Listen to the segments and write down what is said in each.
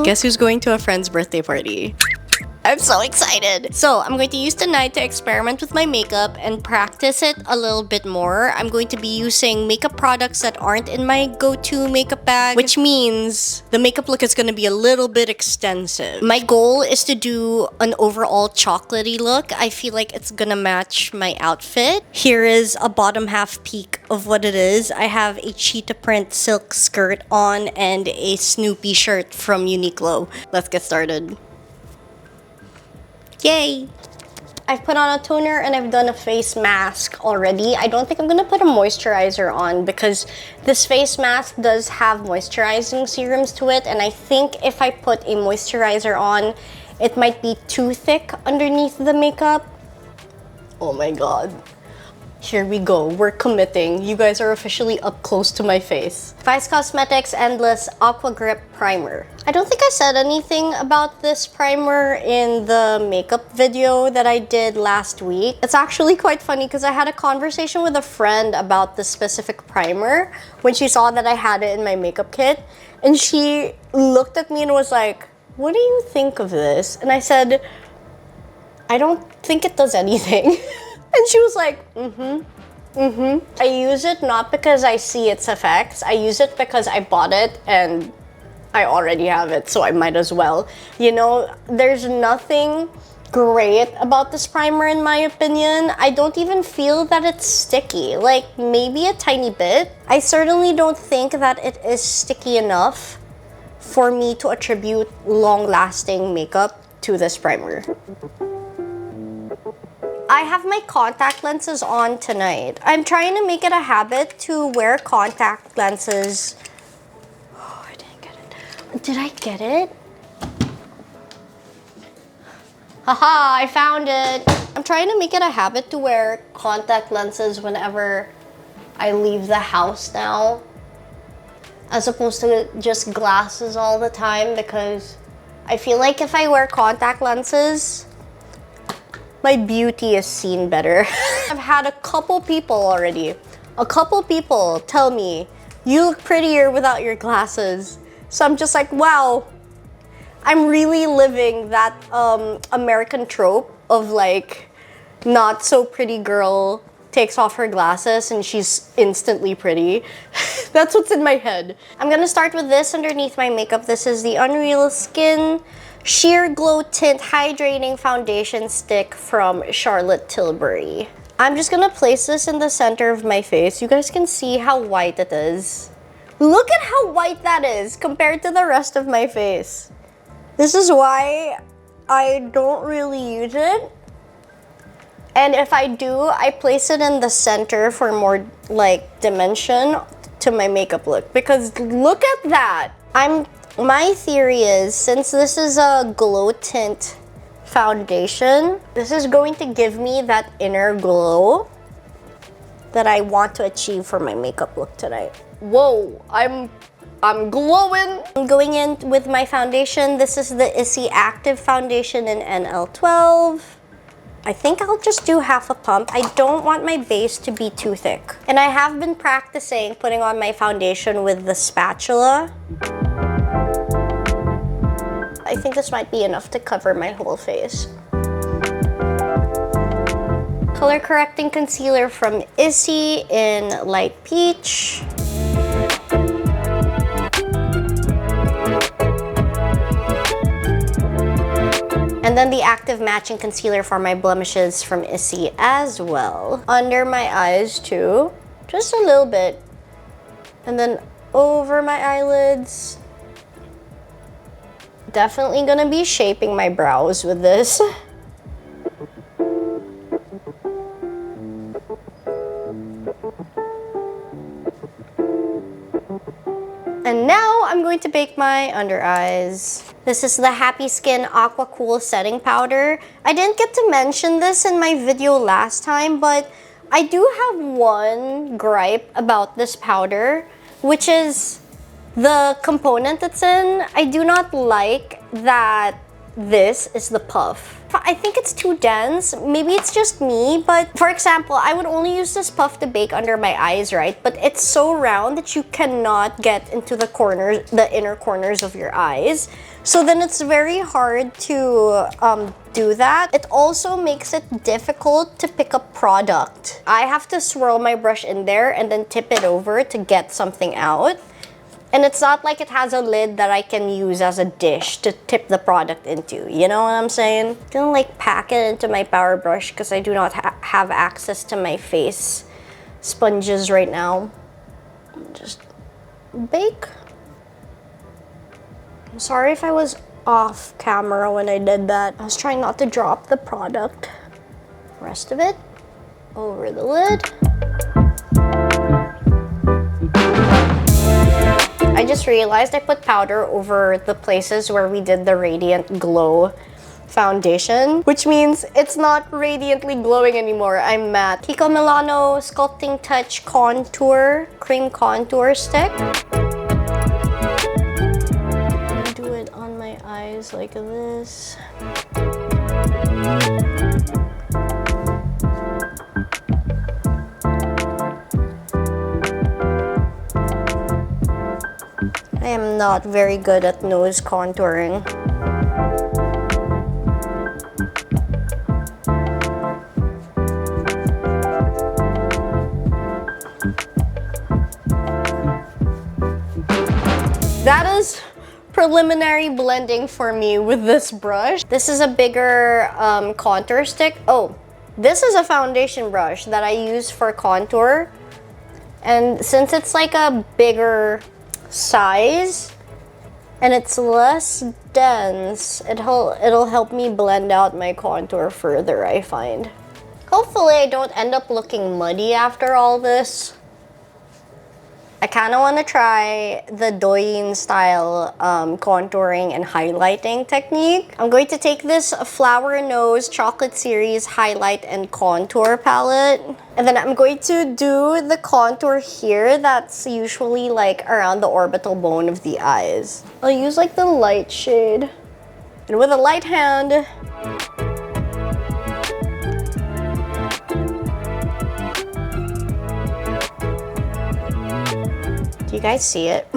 Guess who's going to a friend's birthday party? I'm so excited. So I'm going to use the night to experiment with my makeup and practice it a little bit more. I'm going to be using makeup products that aren't in my go-to makeup bag, which means the makeup look is going to be a little bit extensive. My goal is to do an overall chocolatey look. I feel like it's gonna match my outfit. Here is a bottom half peek of what it is. I have a cheetah print silk skirt on and a Snoopy shirt from Uniqlo. Let's get started. Yay! I've put on a toner and I've done a face mask already. I don't think I'm gonna put a moisturizer on because this face mask does have moisturizing serums to it, and I think if I put a moisturizer on, it might be too thick underneath the makeup. Oh my god. Here we go, we're committing. You guys are officially up close to my face. Vice Cosmetics Endless Aqua Grip Primer. I don't think I said anything about this primer in the makeup video that I did last week. It's actually quite funny because I had a conversation with a friend about this specific primer when she saw that I had it in my makeup kit. And she looked at me and was like, "What do you think of this?" And I said, "I don't think it does anything." And she was like, I use it not because I see its effects. I use it because I bought it and I already have it, so I might as well. You know, there's nothing great about this primer in my opinion. I don't even feel that it's sticky. Like, maybe a tiny bit. I certainly don't think that it is sticky enough for me to attribute long-lasting makeup to this primer. I have my contact lenses on tonight. I'm trying to make it a habit to wear contact lenses. Oh, I didn't get it. Did I get it? Haha, I found it. I'm trying to make it a habit to wear contact lenses whenever I leave the house now, as opposed to just glasses all the time, because I feel like if I wear contact lenses, my beauty is seen better. I've had a couple people tell me, "You look prettier without your glasses." So I'm just like, wow, I'm really living that American trope of like, not so pretty girl takes off her glasses and she's instantly pretty. That's what's in my head. I'm gonna start with this underneath my makeup. This is the Unreal Skin Sheer Glow Tint Hydrating Foundation Stick from Charlotte Tilbury. I'm just gonna place this in the center of my face. You guys can see how white it is. Look at how white that is compared to the rest of my face. This is why I don't really use it. And if I do, I place it in the center for more like dimension to my makeup look. Because look at that. My theory is, since this is a glow tint foundation, this is going to give me that inner glow that I want to achieve for my makeup look tonight. Whoa, I'm glowing. I'm going in with my foundation. This is the Issey Active Foundation in NL12. I think I'll just do half a pump. I don't want my base to be too thick. And I have been practicing putting on my foundation with the spatula. I think this might be enough to cover my whole face. Color correcting concealer from Issey in Light Peach. And then the active matching concealer for my blemishes from Issey as well. Under my eyes too, just a little bit. And then over my eyelids. Definitely gonna be shaping my brows with this. And now I'm going to bake my under eyes. This is the Happy Skin Aqua Cool Setting Powder. I didn't get to mention this in my video last time, but I do have one gripe about this powder, which is the component it's in. I do not like that this is the puff. I think it's too dense. Maybe it's just me, but for example, I would only use this puff to bake under my eyes, right? But it's so round that you cannot get into the corners, the inner corners of your eyes. So then it's very hard to do that. It also makes it difficult to pick up product. I have to swirl my brush in there and then tip it over to get something out. And it's not like it has a lid that I can use as a dish to tip the product into. You know what I'm saying? I'm gonna like pack it into my power brush because I do not have access to my face sponges right now. Just bake. I'm sorry if I was off camera when I did that. I was trying not to drop the product. Rest of it over the lid. I just realized I put powder over the places where we did the Radiant Glow foundation, which means it's not radiantly glowing anymore. I'm matte. Kiko Milano Sculpting Touch Contour Cream Contour Stick. Do it on my eyes like this. I am not very good at nose contouring. That is preliminary blending for me with this brush. This is a bigger contour stick. Oh, this is a foundation brush that I use for contour. And since it's like a bigger size and it's less dense, it'll help me blend out my contour further, I find. Hopefully I don't end up looking muddy after all this. I kind of want to try the Douyin style contouring and highlighting technique. I'm going to take this Flower Nose Chocolate Series Highlight and Contour palette. And then I'm going to do the contour here that's usually like around the orbital bone of the eyes. I'll use like the light shade. And with a light hand, do you guys see it?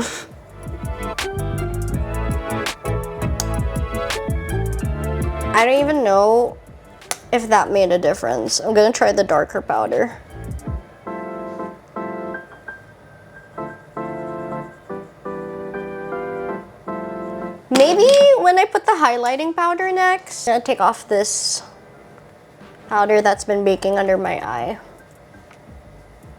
I don't even know if that made a difference. I'm gonna try the darker powder. Maybe when I put the highlighting powder next, I'm gonna take off this powder that's been baking under my eye.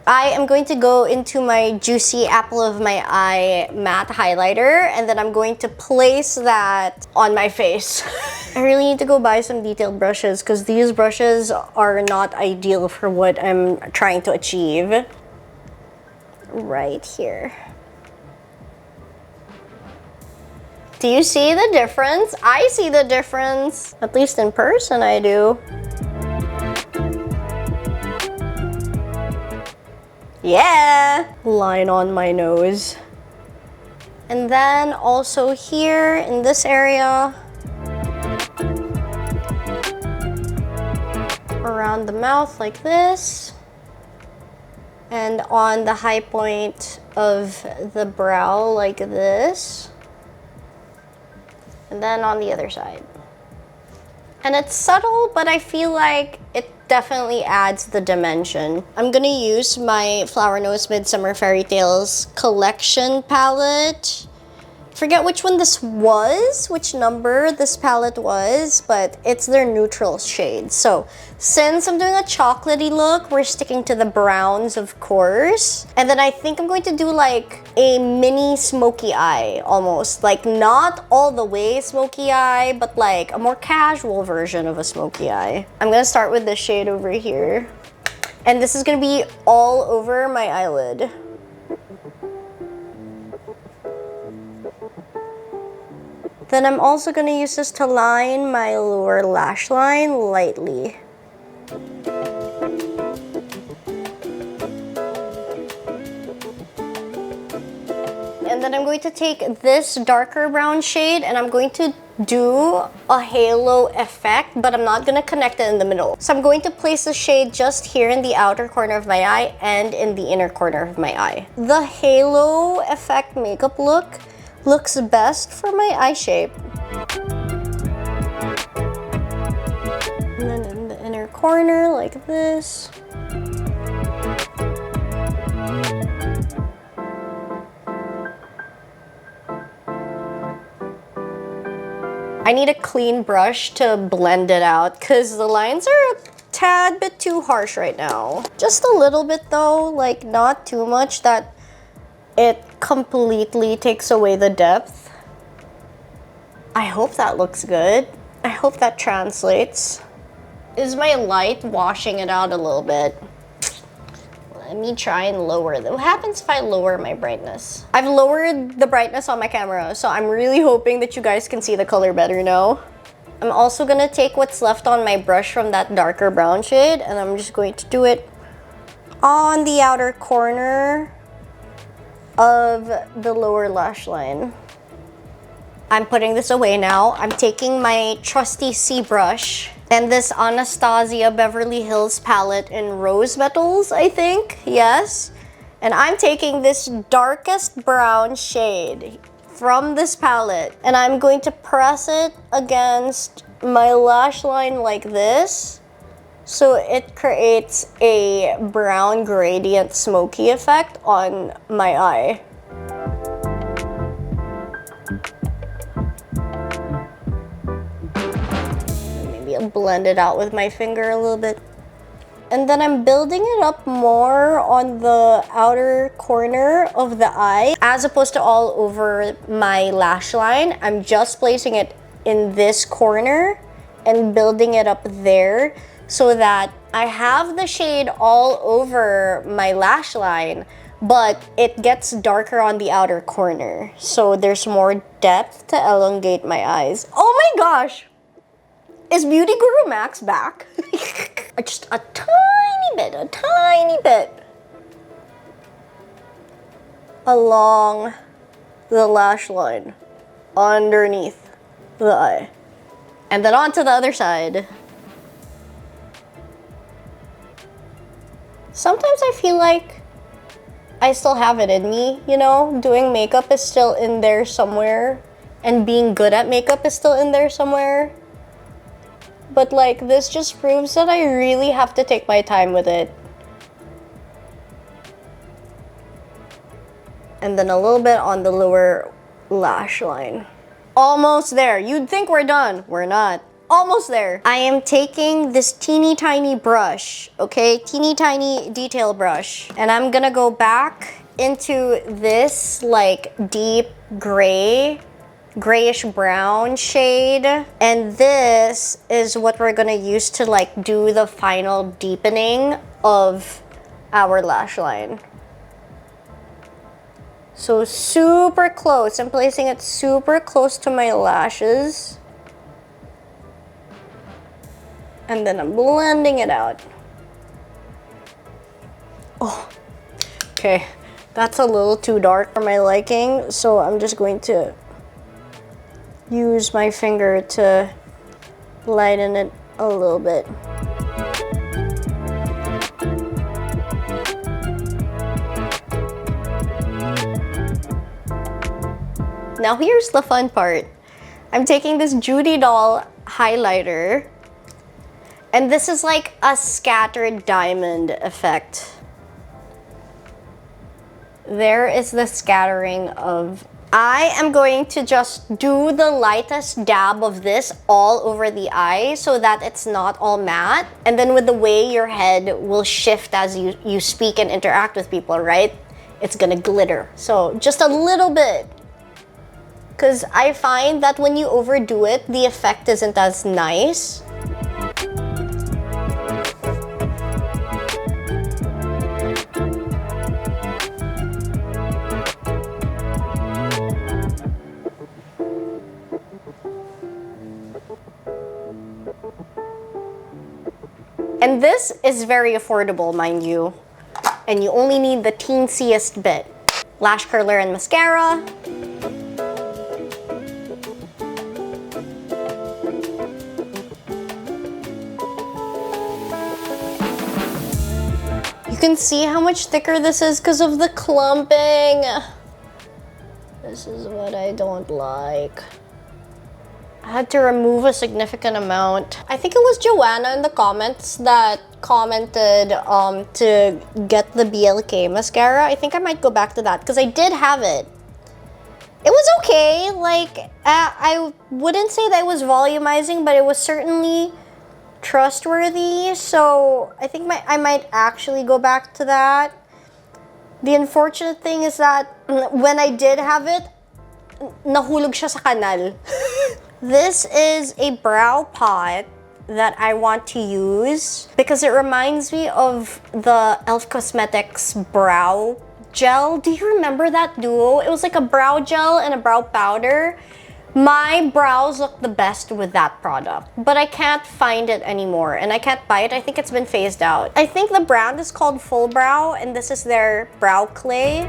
I am going to go into my Juicy Apple of My Eye matte highlighter, and then I'm going to place that on my face. I really need to go buy some detailed brushes because these brushes are not ideal for what I'm trying to achieve. Right here. Do you see the difference? I see the difference. At least in person, I do. Yeah! Line on my nose. And then also here in this area. Around the mouth like this. And on the high point of the brow like this. And then on the other side. And it's subtle, but I feel like it definitely adds the dimension. I'm gonna use my Flower Nose Midsummer Fairy Tales collection palette. Forget which one this was, which number this palette was, but it's their neutral shade. So since I'm doing a chocolatey look, we're sticking to the browns, of course. And then I think I'm going to do like a mini smoky eye almost. Like not all the way smoky eye, but like a more casual version of a smoky eye. I'm gonna start with this shade over here. And this is gonna be all over my eyelid. Then I'm also gonna use this to line my lower lash line lightly. And then I'm going to take this darker brown shade and I'm going to do a halo effect, but I'm not gonna connect it in the middle. So I'm going to place the shade just here in the outer corner of my eye and in the inner corner of my eye. The halo effect makeup look looks best for my eye shape. And then in the inner corner, like this. I need a clean brush to blend it out because the lines are a tad bit too harsh right now. Just a little bit though, like not too much that it completely takes away the depth. I hope that looks good. I hope that translates. Is my light washing it out a little bit? Let me try and lower it. What happens if I lower my brightness? I've lowered the brightness on my camera, so I'm really hoping that you guys can see the color better now. I'm also gonna take what's left on my brush from that darker brown shade, and I'm just going to do it on the outer corner of the lower lash line. I'm putting this away now. I'm taking my trusty C brush and this Anastasia Beverly Hills palette in Rose Metals, I think, yes. And I'm taking this darkest brown shade from this palette and I'm going to press it against my lash line like this so it creates a brown gradient smoky effect on my eye. Maybe I'll blend it out with my finger a little bit. And then I'm building it up more on the outer corner of the eye as opposed to all over my lash line. I'm just placing it in this corner and building it up there so that I have the shade all over my lash line, but it gets darker on the outer corner. So there's more depth to elongate my eyes. Oh my gosh! Is Beauty Guru Max back? Just a tiny bit. Along the lash line, underneath the eye. And then onto the other side. Sometimes I feel like I still have it in me, you know? Doing makeup is still in there somewhere. And being good at makeup is still in there somewhere. But like, this just proves that I really have to take my time with it. And then a little bit on the lower lash line. Almost there. You'd think we're done. We're not. Almost there. I am taking this teeny tiny brush, okay? Teeny tiny detail brush. And I'm gonna go back into this like deep grayish brown shade, and this is what we're gonna use to like do the final deepening of our lash line. So super close. I'm placing it super close to my lashes, and then I'm blending it out. Oh, okay, that's a little too dark for my liking, so I'm just going to use my finger to lighten it a little bit. Now here's the fun part. I'm taking this Judy Doll highlighter, and this is like a scattered diamond effect. There is the scattering of. I am going to just do the lightest dab of this all over the eye so that it's not all matte. And then with the way your head will shift as you speak and interact with people, right? It's gonna glitter. So just a little bit. Because I find that when you overdo it, the effect isn't as nice. And this is very affordable, mind you. And you only need the teensiest bit. Lash curler and mascara. You can see how much thicker this is because of the clumping. This is what I don't like. I had to remove a significant amount. I think it was Joanna in the comments that commented to get the BLK mascara. I think I might go back to that because I did have it. It was okay. Like, I wouldn't say that it was volumizing, but it was certainly trustworthy. So I think I might actually go back to that. The unfortunate thing is that when I did have it, nahulog siya sa kanal. This is a brow pot that I want to use because it reminds me of the e.l.f. Cosmetics brow gel. Do you remember that duo? It was like a brow gel and a brow powder. My brows look the best with that product, but I can't find it anymore and I can't buy it. I think it's been phased out. I think the brand is called Full Brow and this is their brow clay.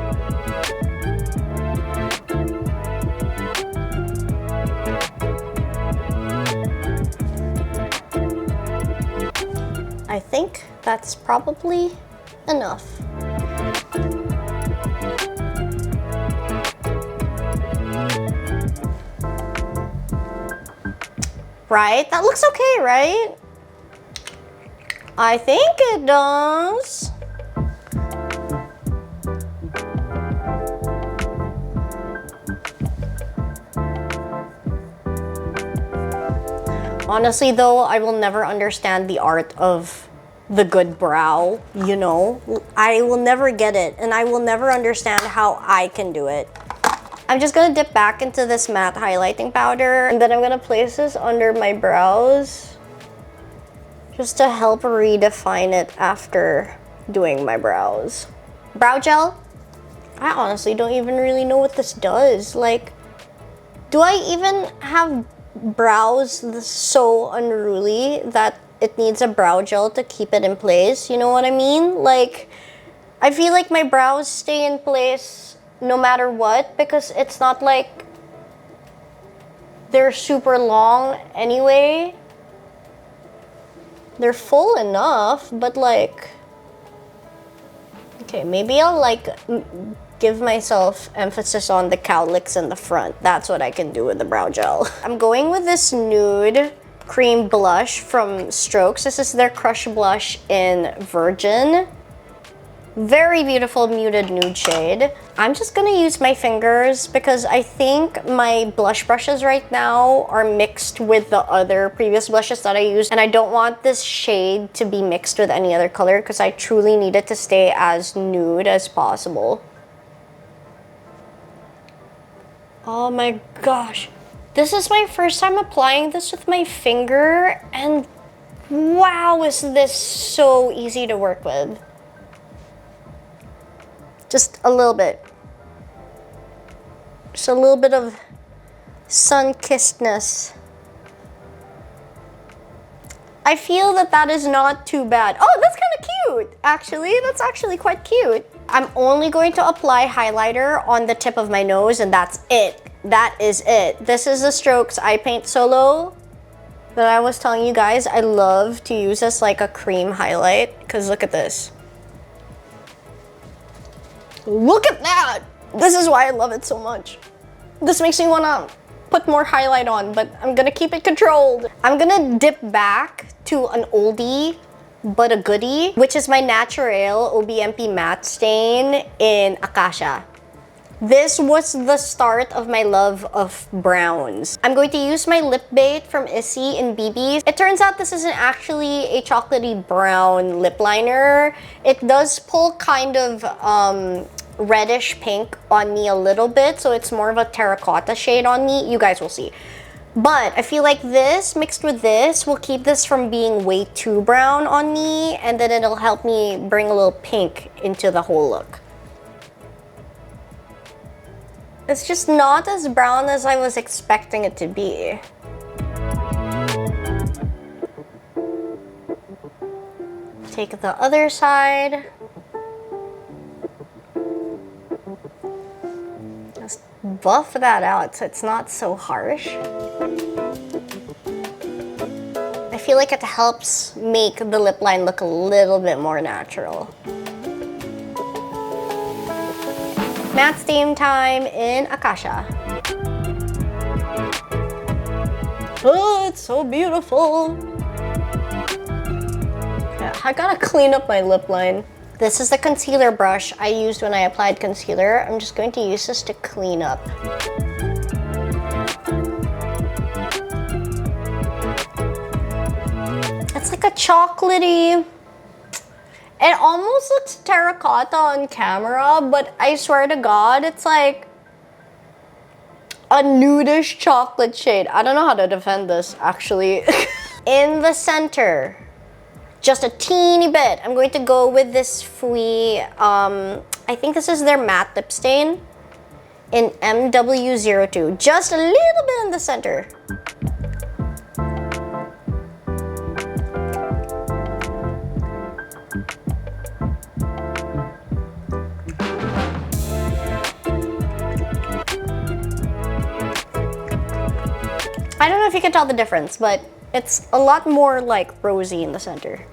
I think that's probably enough. Right? That looks okay, right? I think it does. Honestly though, I will never understand the art of the good brow, you know? I will never get it and I will never understand how I can do it. I'm just gonna dip back into this matte highlighting powder and then I'm gonna place this under my brows just to help redefine it after doing my brows. Brow gel? I honestly don't even really know what this does. Like, do I even have brows so unruly that it needs a brow gel to keep it in place? You know what I mean? Like, I feel like my brows stay in place no matter what because it's not like they're super long anyway. They're full enough, but like, okay, maybe I'll like give myself emphasis on the cowlicks in the front. That's what I can do with the brow gel. I'm going with this nude cream blush from Strokes. This is their Crush Blush in Virgin. Very beautiful muted nude shade. I'm just gonna use my fingers because I think my blush brushes right now are mixed with the other previous blushes that I used and I don't want this shade to be mixed with any other color because I truly need it to stay as nude as possible. Oh my gosh. This is my first time applying this with my finger and wow, is this so easy to work with. Just a little bit. Just a little bit of sun-kissedness. I feel that that is not too bad. Oh, that's kind of cute, actually. That's actually quite cute. I'm only going to apply highlighter on the tip of my nose and that's it. That is it. This is the Strokes Eye Paint Solo that I was telling you guys. I love to use this like a cream highlight because look at this. Look at that! This is why I love it so much. This makes me want to put more highlight on, but I'm gonna keep it controlled. I'm gonna dip back to an oldie but a goodie, which is my Natural OBMP matte stain in Acacia. This was the start of my love of browns. I'm going to use my lip bait from Issy in BB's. It turns out this isn't actually a chocolatey brown lip liner. It does pull kind of reddish pink on me a little bit, so it's more of a terracotta shade on me. You guys will see. But I feel like this mixed with this will keep this from being way too brown on me, and then it'll help me bring a little pink into the whole look. It's just not as brown as I was expecting it to be. Take the other side. Just buff that out so it's not so harsh. I feel like it helps make the lip line look a little bit more natural. Matte stain time in Acacia. Oh, it's so beautiful. Yeah, I gotta clean up my lip line. This is the concealer brush I used when I applied concealer. I'm just going to use this to clean up. It's like a chocolatey... It almost looks terracotta on camera, but I swear to God, it's like a nudish chocolate shade. I don't know how to defend this, actually. In the center, just a teeny bit, I'm going to go with this Fui, I think this is their matte lip stain in MW02. Just a little bit in the center. I don't know if you can tell the difference, but it's a lot more like rosy in the center.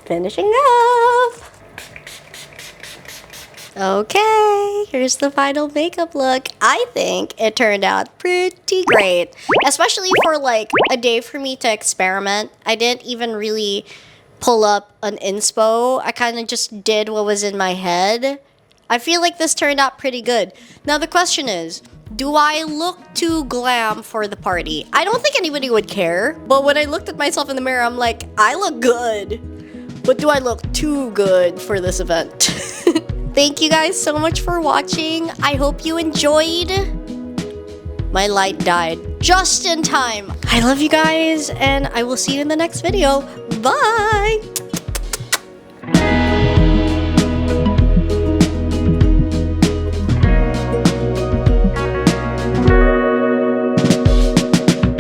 Finishing up. Okay, here's the final makeup look. I think it turned out pretty great, especially for like a day for me to experiment. I didn't even really pull up an inspo. I kind of just did what was in my head. I feel like this turned out pretty good. Now the question is, do I look too glam for the party? I don't think anybody would care, but when I looked at myself in the mirror, I'm like, I look good. But do I look too good for this event? Thank you guys so much for watching. I hope you enjoyed. My light died just in time. I love you guys, and I will see you in the next video. Bye!